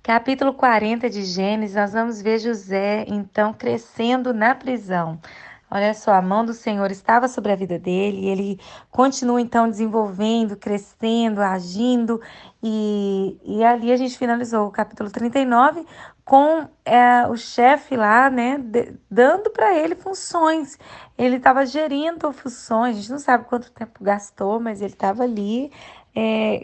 Capítulo 40 de Gênesis, nós vamos ver José, então, crescendo na prisão. Olha só, a mão do Senhor estava sobre a vida dele, e ele continua, então, desenvolvendo, crescendo, agindo, e ali a gente finalizou o capítulo 39 com o chefe lá, né, dando para ele funções. Ele estava gerindo funções, a gente não sabe quanto tempo gastou, mas ele estava ali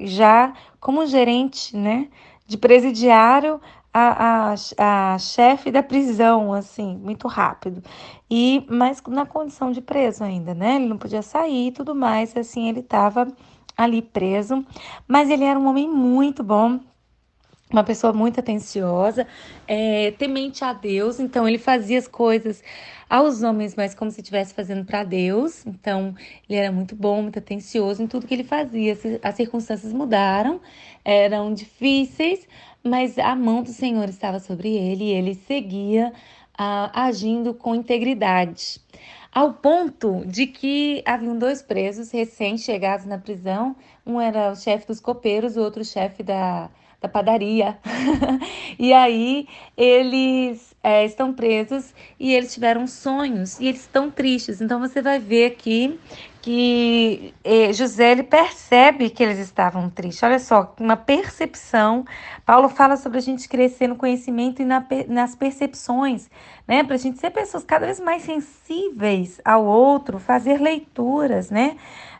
já como gerente, né? De presidiário a chefe da prisão, assim, muito rápido. Mas na condição de preso ainda, né? Ele não podia sair e tudo mais, assim, ele estava ali preso. Mas ele era um homem muito bom, uma pessoa muito atenciosa, temente a Deus, então ele fazia as coisas aos homens, mas como se estivesse fazendo para Deus. Então ele era muito bom, muito atencioso em tudo que ele fazia. As circunstâncias mudaram, eram difíceis, mas a mão do Senhor estava sobre ele e ele seguia agindo com integridade. Ao ponto de que haviam dois presos recém-chegados na prisão, um era o chefe dos copeiros, o outro chefe da padaria. E aí eles estão presos e eles tiveram sonhos e eles estão tristes. Então você vai ver aqui que José ele percebe que eles estavam tristes. Olha só, uma percepção. Paulo fala sobre a gente crescer no conhecimento e nas percepções, né? Para a gente ser pessoas cada vez mais sensíveis ao outro, fazer leituras, né?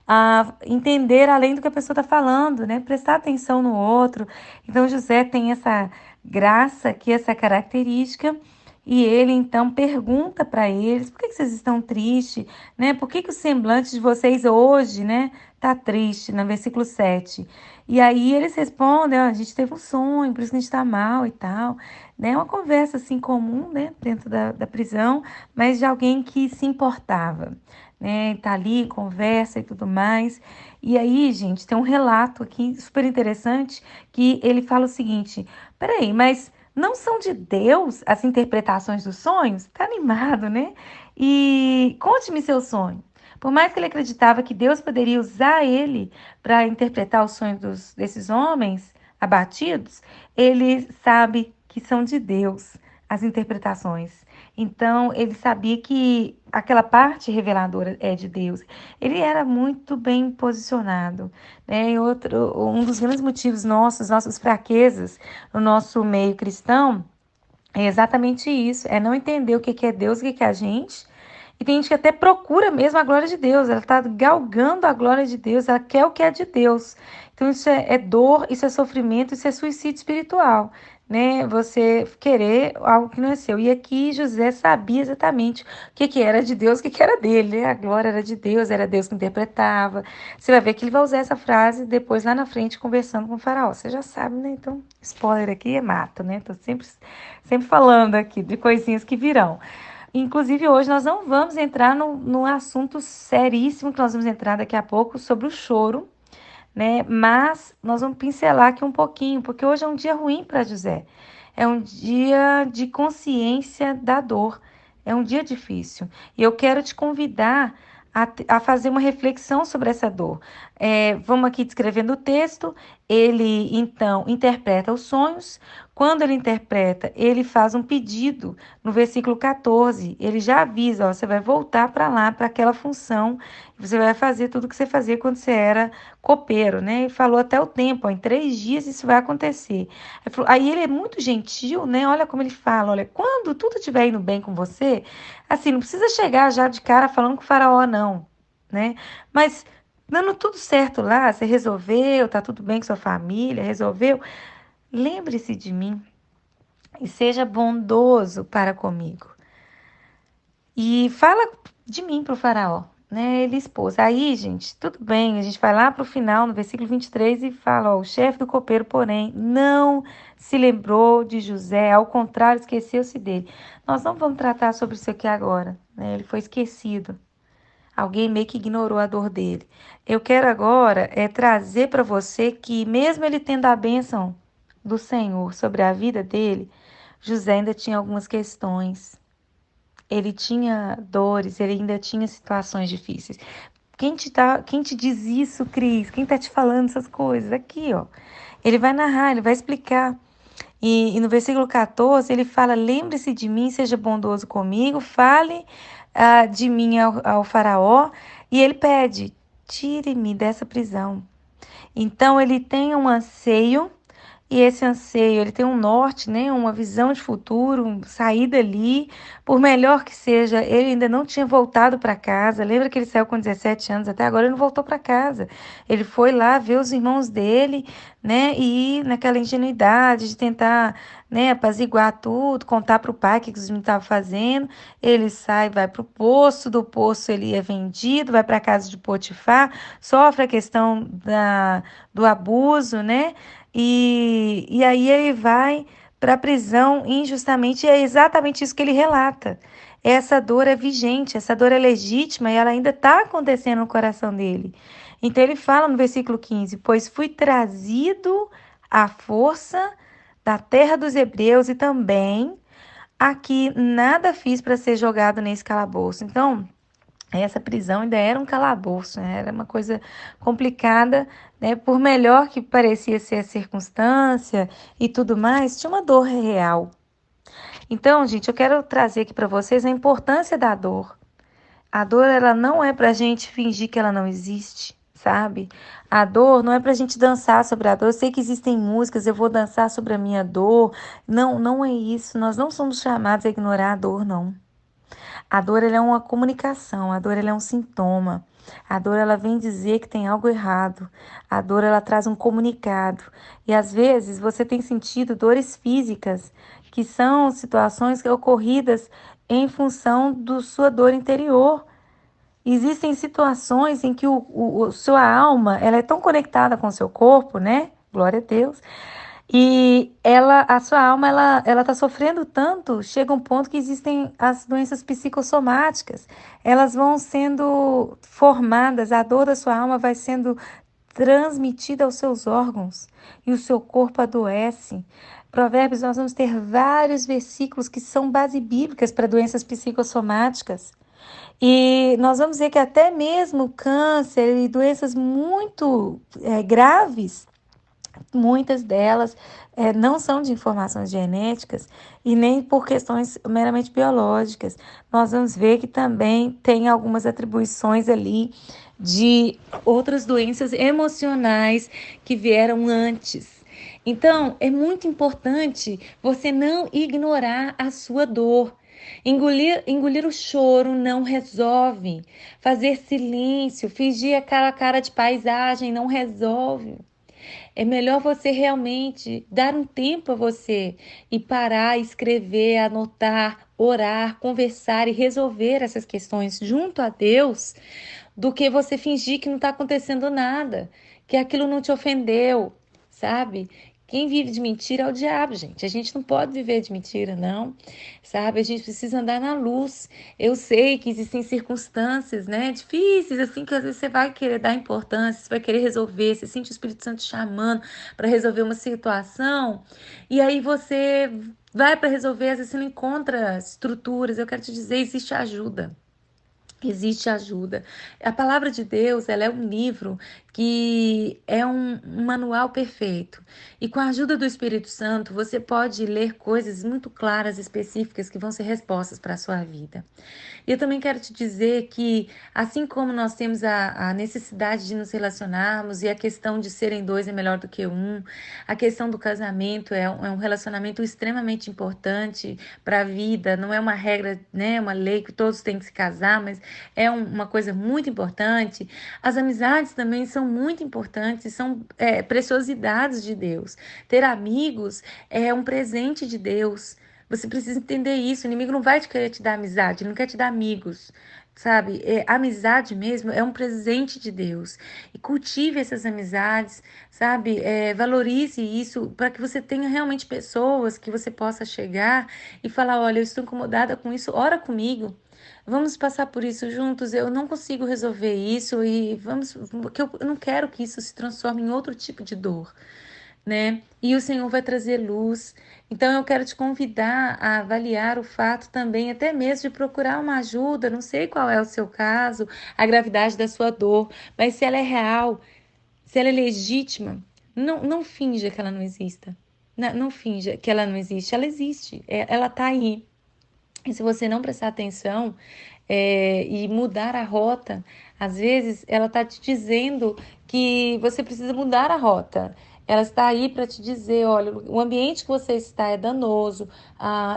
A entender além do que a pessoa está falando, né? Prestar atenção no outro. Então, José tem essa graça aqui, essa característica, e ele então pergunta para eles: por que vocês estão tristes, né? Por que o semblante de vocês hoje, né, tá triste, no versículo 7. E aí eles respondem: a gente teve um sonho, por isso que a gente está mal e tal, né? Uma conversa assim comum, né, dentro da prisão, mas de alguém que se importava, né? Tá ali, conversa e tudo mais. E aí, gente, tem um relato aqui super interessante que ele fala o seguinte: peraí, mas não são de Deus as interpretações dos sonhos? Tá animado, né? E conte-me seu sonho. Por mais que ele acreditava que Deus poderia usar ele para interpretar os sonhos desses homens abatidos, ele sabe que são de Deus as interpretações. Então, ele sabia que aquela parte reveladora é de Deus. Ele era muito bem posicionado, né? Um dos grandes motivos nossas fraquezas no nosso meio cristão é exatamente isso, é não entender o que que é Deus, o que que é a gente. E tem gente que até procura mesmo a glória de Deus, ela está galgando a glória de Deus, ela quer o que é de Deus. Então isso é dor, isso é sofrimento, isso é suicídio espiritual, né? Você querer algo que não é seu. E aqui José sabia exatamente o que que era de Deus, o que que era dele, né? A glória era de Deus, era Deus que interpretava. Você vai ver que ele vai usar essa frase depois lá na frente conversando com o faraó. Você já sabe, né? Então, spoiler aqui é mato, né? Tô sempre falando aqui de coisinhas que virão. Inclusive, hoje nós não vamos entrar no assunto seríssimo que nós vamos entrar daqui a pouco sobre o choro, né? Mas nós vamos pincelar aqui um pouquinho, porque hoje é um dia ruim para José. É um dia de consciência da dor. É um dia difícil. E eu quero te convidar a fazer uma reflexão sobre essa dor. Vamos aqui descrevendo o texto. Ele, então, interpreta os sonhos. Quando ele interpreta, ele faz um pedido. No versículo 14, ele já avisa: ó, você vai voltar para lá, para aquela função. Você vai fazer tudo que você fazia quando você era copeiro, né? E falou até o tempo: ó, em 3 dias isso vai acontecer. Aí ele é muito gentil, né? Olha como ele fala: olha, quando tudo estiver indo bem com você, assim, não precisa chegar já de cara falando com o faraó, não, né? Mas dando tudo certo lá, você resolveu, tá tudo bem com sua família, resolveu. Lembre-se de mim e seja bondoso para comigo. E fala de mim para o faraó, né? Ele expôs. Aí, gente, tudo bem, a gente vai lá para o final, no versículo 23, e fala: ó, o chefe do copeiro, porém, não se lembrou de José, ao contrário, esqueceu-se dele. Nós não vamos tratar sobre isso aqui agora, né? Ele foi esquecido. Alguém meio que ignorou a dor dele. Eu quero agora trazer para você que, mesmo ele tendo a bênção do Senhor sobre a vida dele, José ainda tinha algumas questões. Ele tinha dores, ele ainda tinha situações difíceis. Quem te diz isso, Cris? Quem tá te falando essas coisas? Aqui, ó. Ele vai narrar, ele vai explicar. E no versículo 14 ele fala: lembre-se de mim, seja bondoso comigo, fale de mim ao faraó. E ele pede: tire-me dessa prisão. Então ele tem um anseio, e esse anseio, ele tem um norte, né, uma visão de futuro, sair dali, por melhor que seja, ele ainda não tinha voltado para casa. Lembra que ele saiu com 17 anos, até agora ele não voltou para casa. Ele foi lá ver os irmãos dele, né, e naquela ingenuidade de tentar, né, apaziguar tudo, contar para o pai o que os meninos estavam fazendo. Ele sai, vai para o poço, do poço ele é vendido, vai para a casa de Potifar, sofre a questão do abuso, né? E aí ele vai para a prisão injustamente, e é exatamente isso que ele relata. Essa dor é vigente, essa dor é legítima e ela ainda está acontecendo no coração dele. Então ele fala no versículo 15: pois fui trazido à força da terra dos hebreus e também aqui nada fiz para ser jogado nesse calabouço. Então, essa prisão ainda era um calabouço, né? Era uma coisa complicada, né? Por melhor que parecia ser a circunstância e tudo mais, tinha uma dor real. Então, gente, eu quero trazer aqui para vocês a importância da dor. A dor, ela não é para a gente fingir que ela não existe, sabe? A dor não é para a gente dançar sobre a dor. Eu sei que existem músicas, eu vou dançar sobre a minha dor. Não, não é isso. Nós não somos chamados a ignorar a dor, não. A dor ela é uma comunicação, a dor ela é um sintoma. A dor ela vem dizer que tem algo errado. A dor ela traz um comunicado. E às vezes você tem sentido dores físicas, que são situações ocorridas em função da sua dor interior. Existem situações em que sua alma ela é tão conectada com o seu corpo, né? Glória a Deus, e a sua alma, ela está sofrendo tanto, chega um ponto que existem as doenças psicossomáticas. Elas vão sendo formadas, a dor da sua alma vai sendo transmitida aos seus órgãos e o seu corpo adoece. Provérbios, nós vamos ter vários versículos que são base bíblicas para doenças psicossomáticas. E nós vamos ver que até mesmo câncer e doenças muito graves, muitas delas não são de informações genéticas e nem por questões meramente biológicas. Nós vamos ver que também tem algumas atribuições ali de outras doenças emocionais que vieram antes. Então, é muito importante você não ignorar a sua dor. Engolir o choro não resolve. Fazer silêncio, fingir aquela cara de paisagem não resolve. É melhor você realmente dar um tempo a você e parar, escrever, anotar, orar, conversar e resolver essas questões junto a Deus, do que você fingir que não está acontecendo nada, que aquilo não te ofendeu, sabe? Quem vive de mentira é o diabo, gente. A gente não pode viver de mentira, não, sabe? A gente precisa andar na luz. Eu sei que existem circunstâncias, né, difíceis, assim, que às vezes você vai querer dar importância, você vai querer resolver, você sente o Espírito Santo chamando para resolver uma situação, e aí você vai para resolver, às vezes você não encontra estruturas. Eu quero te dizer, existe ajuda. Existe ajuda. A palavra de Deus, ela é um livro que é um manual perfeito. E com a ajuda do Espírito Santo, você pode ler coisas muito claras, específicas, que vão ser respostas para a sua vida. E eu também quero te dizer que, assim como nós temos a necessidade de nos relacionarmos e a questão de serem dois é melhor do que um, a questão do casamento é um relacionamento extremamente importante para a vida. Não é uma regra, né, uma lei que todos têm que se casar, mas é uma coisa muito importante. As amizades também são muito importantes, são preciosidades de Deus. Ter amigos é um presente de Deus. Você precisa entender isso. O inimigo não vai te querer te dar amizade, ele não quer te dar amigos, sabe? Amizade mesmo é um presente de Deus. E cultive essas amizades, sabe? Valorize isso para que você tenha realmente pessoas que você possa chegar e falar: olha, eu estou incomodada com isso, ora comigo. Vamos passar por isso juntos. Eu não consigo resolver isso e vamos, porque eu não quero que isso se transforme em outro tipo de dor, né? E o Senhor vai trazer luz. Então eu quero te convidar a avaliar o fato também, até mesmo de procurar uma ajuda. Não sei qual é o seu caso, a gravidade da sua dor, mas se ela é real, se ela é legítima, não finja que ela não exista. Não finja que ela não existe, ela existe, ela tá aí. E se você não prestar atenção, e mudar a rota, às vezes ela está te dizendo que você precisa mudar a rota. Ela está aí para te dizer, olha, o ambiente que você está é danoso,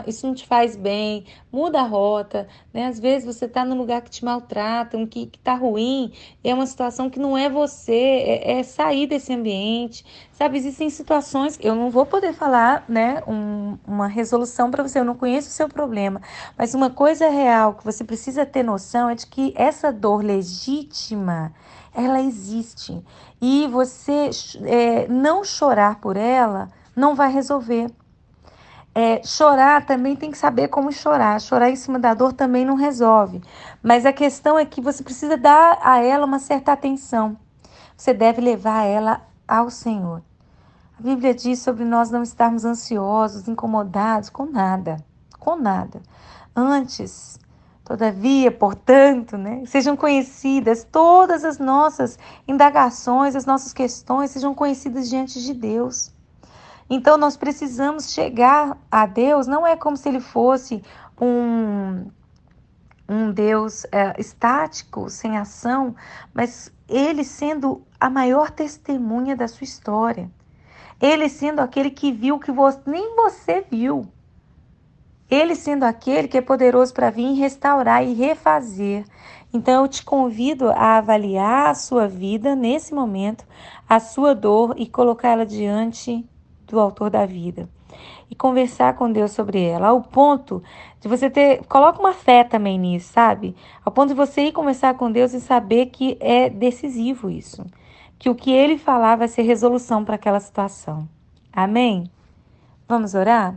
isso não te faz bem, muda a rota, né? Às vezes você está num lugar que te maltratam, que está ruim, é uma situação que não é você, é sair desse ambiente, sabe? Existem situações, eu não vou poder falar, né, uma resolução para você, eu não conheço o seu problema, mas uma coisa real que você precisa ter noção é de que essa dor legítima, ela existe. E você não chorar por ela não vai resolver. Chorar também tem que saber como chorar. Chorar em cima da dor também não resolve. Mas a questão é que você precisa dar a ela uma certa atenção. Você deve levar ela ao Senhor. A Bíblia diz sobre nós não estarmos ansiosos, incomodados com nada. Com nada. Antes, todavia, portanto, né, sejam conhecidas todas as nossas indagações, as nossas questões, sejam conhecidas diante de Deus. Então, nós precisamos chegar a Deus, não é como se ele fosse um Deus estático, sem ação, mas ele sendo a maior testemunha da sua história. Ele sendo aquele que viu o que nem você viu. Ele sendo aquele que é poderoso para vir restaurar e refazer. Então eu te convido a avaliar a sua vida nesse momento, a sua dor e colocar ela diante do autor da vida. E conversar com Deus sobre ela, ao ponto de você coloca uma fé também nisso, sabe? Ao ponto de você ir conversar com Deus e saber que é decisivo isso. Que o que ele falar vai ser resolução para aquela situação. Amém? Vamos orar?